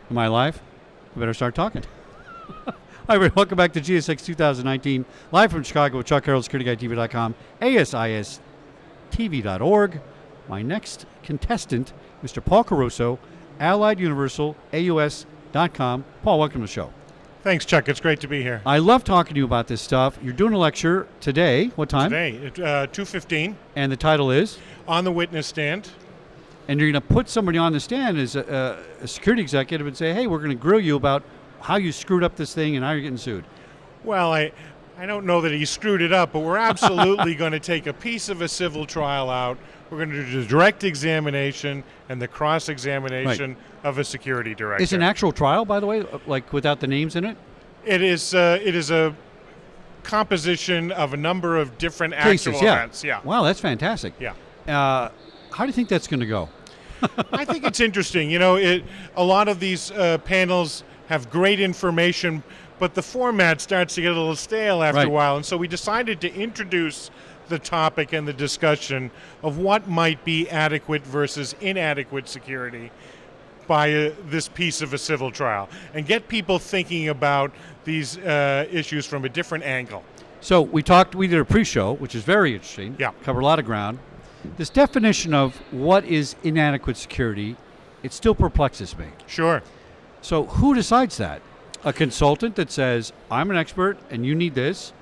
Am I live? I better start talking. Hi, everybody. Welcome back to GSX 2019, live from Chicago with Chuck Carroll, SecurityGuideTV.com, ASISTV.org. My next contestant, Mr. Paul Caruso, Allied Universal, AUS.com. Paul, welcome to the show. Thanks, Chuck. It's great to be here. I love talking to you about this stuff. You're doing a lecture today. What time? Today, at 2:15. And the title is? On the witness stand. And you're going to put somebody on the stand as a security executive and say, hey, we're going to grill you about how you screwed up this thing and how you're getting sued. Well, I don't know that he screwed it up, but we're absolutely going to take a piece of a civil trial out. We're going to do the direct examination and the cross-examination of a security director. It's an actual trial, by the way, like without the names in it? It is a composition of a number of different Cases, actual events. Yeah. Wow, that's fantastic. Yeah. How do you think that's going to go? I think it's interesting. You know, a lot of these panels have great information, but the format starts to get a little stale after a while. And so we decided to introduce the topic and the discussion of what might be adequate versus inadequate security by this piece of a civil trial and get people thinking about these issues from a different angle. So we did a pre-show, which is very interesting. Yeah. Covered a lot of ground. This definition of what is inadequate security, it still perplexes me. Sure. So who decides that? A consultant that says, I'm an expert and you need this.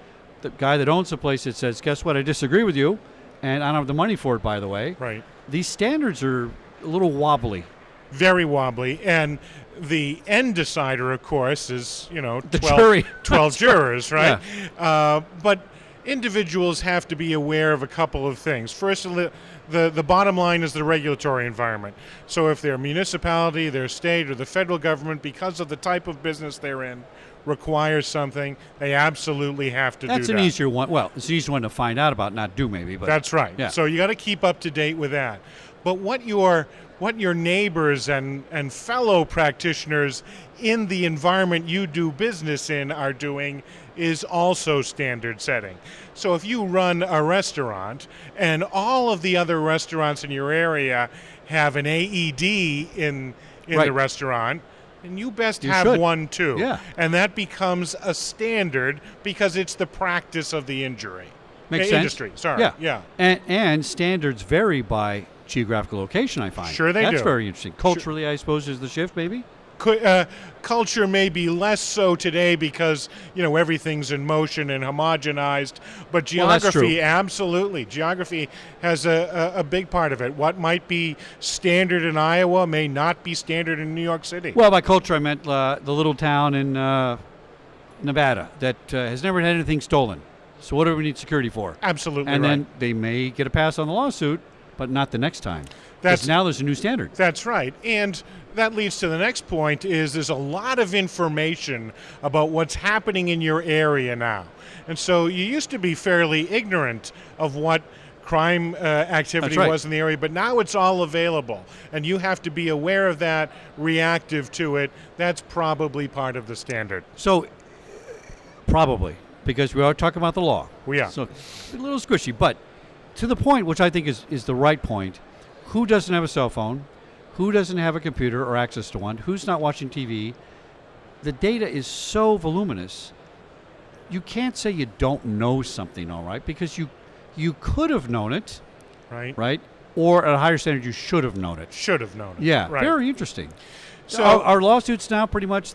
The guy that owns the place that says, guess what, I disagree with you and I don't have the money for it, by the way. Right. These standards are a little wobbly. Very wobbly. And the end decider, of course, is, the jury. 12 jurors, right? Yeah. But individuals have to be aware of a couple of things. First, the bottom line is the regulatory environment. So if they're a municipality, their state, or the federal government, because of the type of business they're in, requires something, they absolutely have to do that. That's an easier one. Well, it's an easier one to find out about, not do maybe. But that's right. Yeah. So you got to keep up to date with that. But what your neighbors and fellow practitioners in the environment you do business in are doing is also standard setting. So if you run a restaurant and all of the other restaurants in your area have an AED in the restaurant, and you best have one too. Yeah. And that becomes a standard because it's the practice of the industry. Industry, sorry. Yeah. And standards vary by geographical location, I find. Sure they do. That's very interesting. Culturally, I suppose, is the shift, maybe? Culture may be less so today because, everything's in motion and homogenized, but geography, absolutely. Geography has a big part of it. What might be standard in Iowa may not be standard in New York City. Well, by culture, I meant the little town in Nevada that has never had anything stolen. So what do we need security for? Absolutely and then they may get a pass on the lawsuit, but not the next time. Because now there's a new standard. That's right. And that leads to the next point is there's a lot of information about what's happening in your area now. And so you used to be fairly ignorant of what crime activity was in the area, but now it's all available. And you have to be aware of that, reactive to it. That's probably part of the standard. So, probably, because we are talking about the law. We are. So, a little squishy, but to the point, which I think is the right point, who doesn't have a cell phone? Who doesn't have a computer or access to one? Who's not watching TV? The data is so voluminous. You can't say you don't know something, all right, because you could have known it, right? Or at a higher standard, you should have known it. Should have known it. Yeah, right. Very interesting. So are lawsuits now pretty much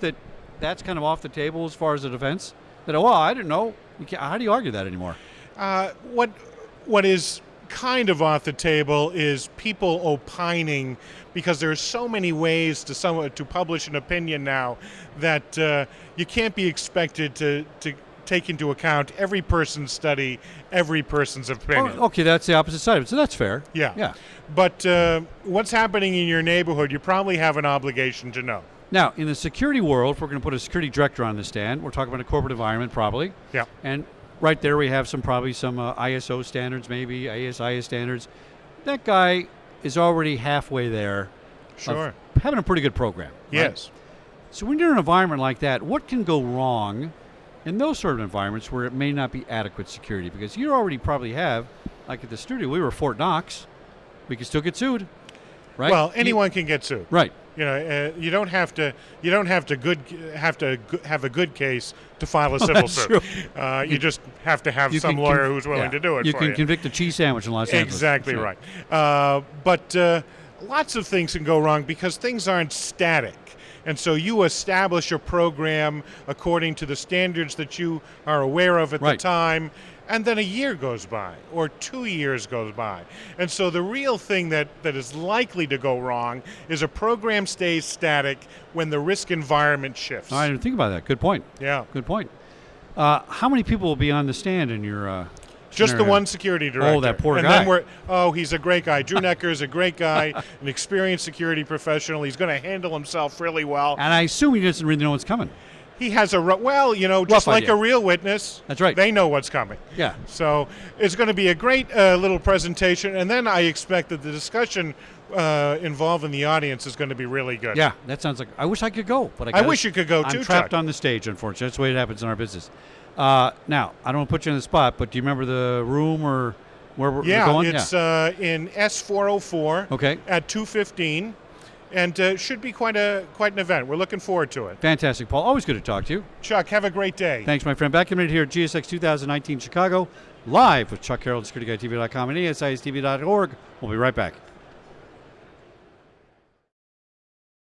that's kind of off the table as far as the defense? That, I didn't know. How do you argue that anymore? What is kind of off the table is people opining, because there are so many ways to publish an opinion now that you can't be expected to take into account every person's study, every person's opinion. Oh, okay, that's the opposite side of it, so that's fair. Yeah. But what's happening in your neighborhood, you probably have an obligation to know. Now, in the security world, if we're going to put a security director on the stand, we're talking about a corporate environment probably. Yeah. And right there we have probably some ISO standards, maybe ASIS standards. That guy is already halfway there. Sure. Having a pretty good program. Yes. Right? So when you're in an environment like that, what can go wrong in those sort of environments where it may not be adequate security? Because you already probably have, like at the studio, we were Fort Knox. We could still get sued. right? Well, anyone can get sued. Right. You know, you don't have to have a good case to file a civil suit. True. You just have to have some lawyer who's willing to do it. You for can convict a cheese sandwich in Los Angeles. Exactly That's right. But lots of things can go wrong because things aren't static. And so you establish a program according to the standards that you are aware of at the time, and then a year goes by or 2 years goes by. And so the real thing that is likely to go wrong is a program stays static when the risk environment shifts. I didn't think about that. Good point. Yeah. Good point. How many people will be on the stand in your just scenario? the one security director. Oh, that poor and guy. Then he's a great guy. Drew Necker is a great guy, an experienced security professional. He's going to handle himself really well. And I assume he doesn't really know what's coming. He has just like a real witness. That's right. They know what's coming. Yeah. So it's going to be a great little presentation, and then I expect that the discussion involving the audience is going to be really good. Yeah, that sounds like. I wish I could go, but I wish you could go too. I'm trapped Chuck. on the stage, unfortunately. That's the way it happens in our business. Now, I don't want to put you on the spot, but do you remember the room or where we're going? It's in S404. Okay. At 2:15. And should be quite an event. We're looking forward to it. Fantastic, Paul. Always good to talk to you. Chuck, have a great day. Thanks, my friend. Back in a minute here at GSX 2019 Chicago, live with Chuck Carroll, SecurityGuideTV.com and ASISTV.org. We'll be right back.